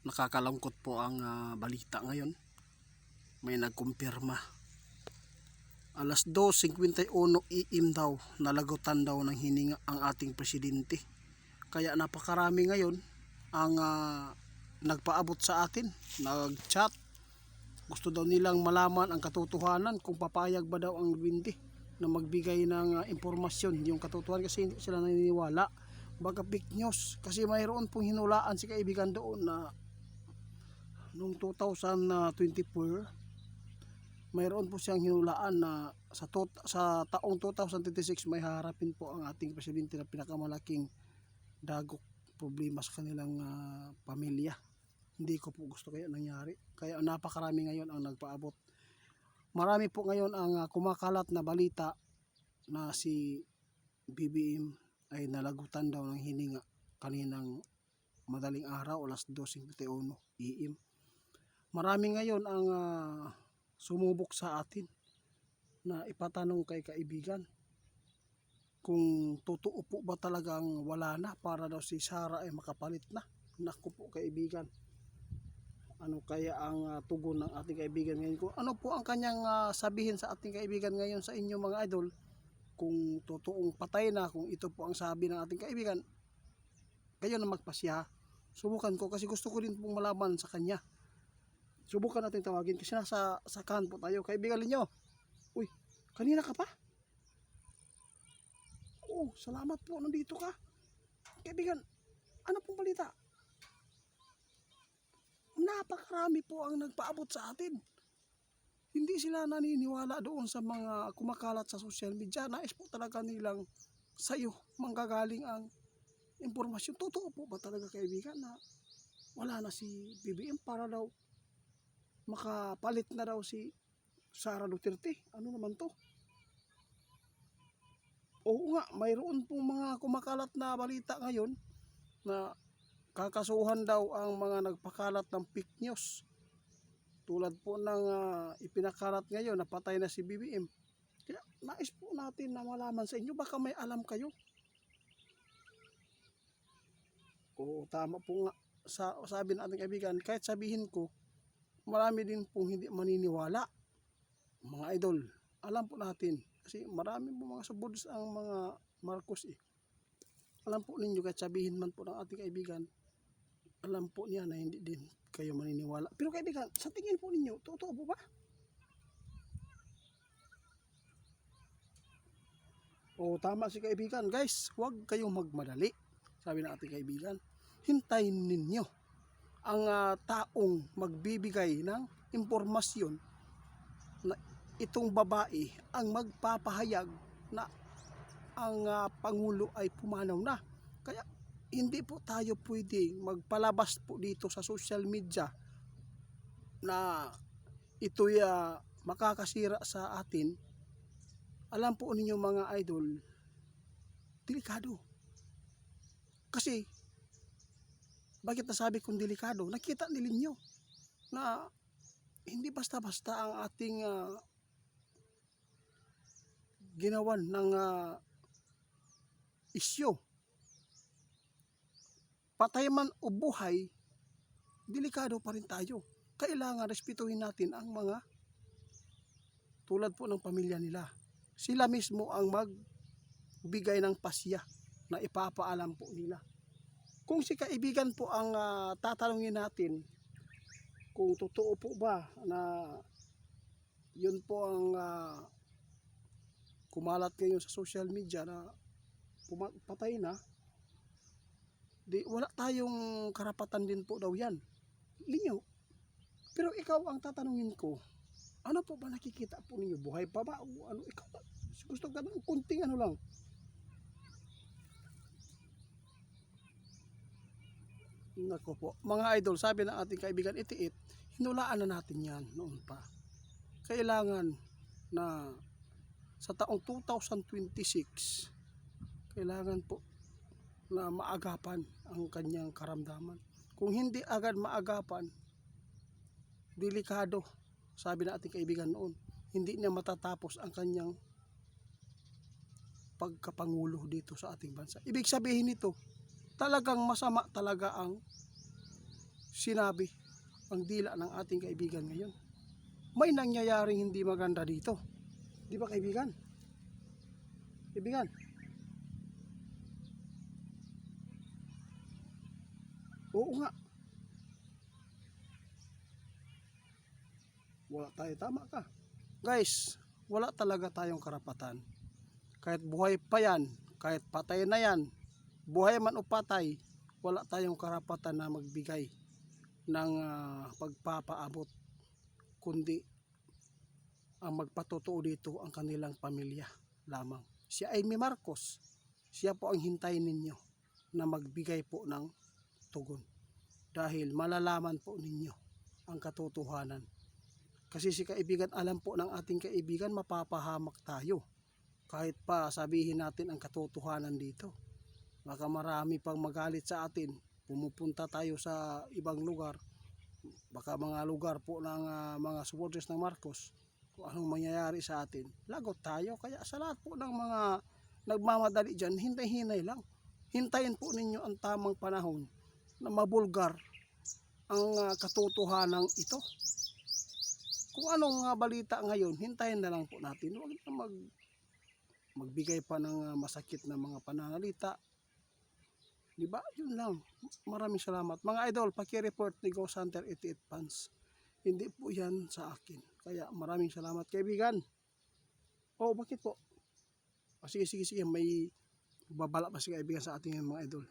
Nakakalungkot po ang balita ngayon. May nagkumpirma. Alas 2:51 AM daw, nalagutan daw ng hininga ang ating presidente. Kaya napakarami ngayon ang nagpaabot sa atin, nag-chat. Gusto daw nilang malaman ang katotohanan kung papayag ba daw ang presidente na magbigay ng impormasyon, yung katotohanan, kasi hindi sila naniniwala. Baka fake news, kasi mayroon pong hinulaan si kaibigan doon na noong 2024 mayroon po siyang hinulaan na sa taong 2026 may haharapin po ang ating presidente na pinakamalaking dagok problema sa kanilang pamilya. Hindi ko po gusto kaya nangyari, kaya napakarami ngayon ang nagpaabot. Marami po ngayon ang kumakalat na balita na si BBM ay nalagutan daw ng hininga kaninang madaling araw, alas 2:51 AM. Marami ngayon ang sumubok sa atin na ipatanong kay kaibigan kung totoo po ba talagang wala na para daw si Sara ay makapalit na. Naku po kaibigan, ano kaya ang tugon ng ating kaibigan ngayon? Kung ano po ang kanyang sabihin sa ating kaibigan ngayon sa inyo mga idol, kung totoong patay na, kung ito po ang sabi ng ating kaibigan, kayo na magpasya. Subukan ko kasi gusto ko din pong malaman sa kanya. Subukan natin tawagin kasi nasa sakahan po tayo. Kaibigan ninyo, uy, kanina ka pa? Oo, salamat po, nandito ka. Kaibigan, ano pong balita? Napakarami po ang nagpaabot sa atin. Hindi sila naniniwala doon sa mga kumakalat sa social media. Nais po talaga nilang sa'yo manggagaling ang impormasyon. Totoo po ba talaga kaibigan na wala na si BBM para daw makapalit na daw si Sara Duterte? Ano naman to? Oo nga, mayroon pong mga kumakalat na balita ngayon na kakasuhan daw ang mga nagpakalat ng fake news. Tulad po ng ipinakalat ngayon na patay na si BBM. Kaya nais po natin na malaman sa inyo, baka may alam kayo. Oo, tama po nga sabi ng ating kaibigan, kahit sabihin ko, marami din pong hindi maniniwala. Mga idol, alam po natin, kasi marami po mga subods ang mga Marcos eh. Alam po ninyo, kahit sabihin man po ng ating kaibigan, alam po niya na hindi din kayo maniniwala. Pero kaibigan, sa tingin po ninyo, totoo po ba? O tama si kaibigan, guys, huwag kayong magmadali. Sabi ng ating kaibigan, hintayin ninyo ang taong magbibigay ng impormasyon na itong babae ang magpapahayag na ang Pangulo ay pumanaw na. Kaya hindi po tayo pwedeng magpalabas po dito sa social media na ito'y makakasira sa atin. Alam po ninyo mga idol, delikado. Kasi bakit nasabi kong delikado? Nakita ninyo na hindi basta-basta ang ating ginawan ng isyo. Patay man o buhay, delikado pa rin tayo. Kailangan respetuhin natin ang mga tulad po ng pamilya nila. Sila mismo ang magbigay ng pasya na ipapaalam po nila. Kung si kaibigan po ang tatanungin natin kung totoo po ba na yun po ang kumalat ngayon sa social media na patay na, di wala tayong karapatan din po daw yan. Linyo. Pero ikaw ang tatanungin ko, ano po ba nakikita po ninyo? Buhay pa ba? O ano, ikaw gusto ka ng kunting ano lang. Nako po, mga idol, sabi ng ating kaibigan Itiit, hinulaan na natin yan noon pa. Kailangan na sa taong 2026, kailangan po na maagapan ang kanyang karamdaman. Kung hindi agad maagapan, delikado, sabi ng ating kaibigan noon, hindi niya matatapos ang kanyang pagkapangulo dito sa ating bansa. Ibig sabihin nito, talagang masama talaga ang sinabi ang dila ng ating kaibigan ngayon. May nangyayaring hindi maganda dito. Di ba kaibigan? Kaibigan? Oo nga. Wala tayo, tama ka. Guys, wala talaga tayong karapatan. Kahit buhay pa yan, kahit patay na yan, buhay man o patay, wala tayong karapatan na magbigay ng pagpapaabot, kundi ang magpatotoo dito ang kanilang pamilya lamang. Si Amy Marcos, siya po ang hintayin ninyo na magbigay po ng tugon. Dahil malalaman po ninyo ang katotohanan. Kasi si kaibigan, alam po ng ating kaibigan, mapapahamak tayo. Kahit pa sabihin natin ang katotohanan dito. Baka marami pang magalit sa atin. Pumupunta tayo sa ibang lugar. Baka mga lugar po ng mga supporters ng Marcos. Kung anong mangyayari sa atin. Lagot tayo. Kaya sa lahat po ng mga nagmamadali dyan, hintay-hinay lang. Hintayin po ninyo ang tamang panahon na mabulgar ang katotohanan ito. Kung anong balita ngayon, hintayin na lang po natin. Huwag na magbigay pa ng masakit na mga pananalita. Diba? Yun lang. Maraming salamat. Mga idol, paki-report ni Ghost Hunter 88 fans. Hindi po yan sa akin. Kaya maraming salamat kaibigan. Oh, bakit po? Sige. May babala pa si kaibigan sa ating mga idol.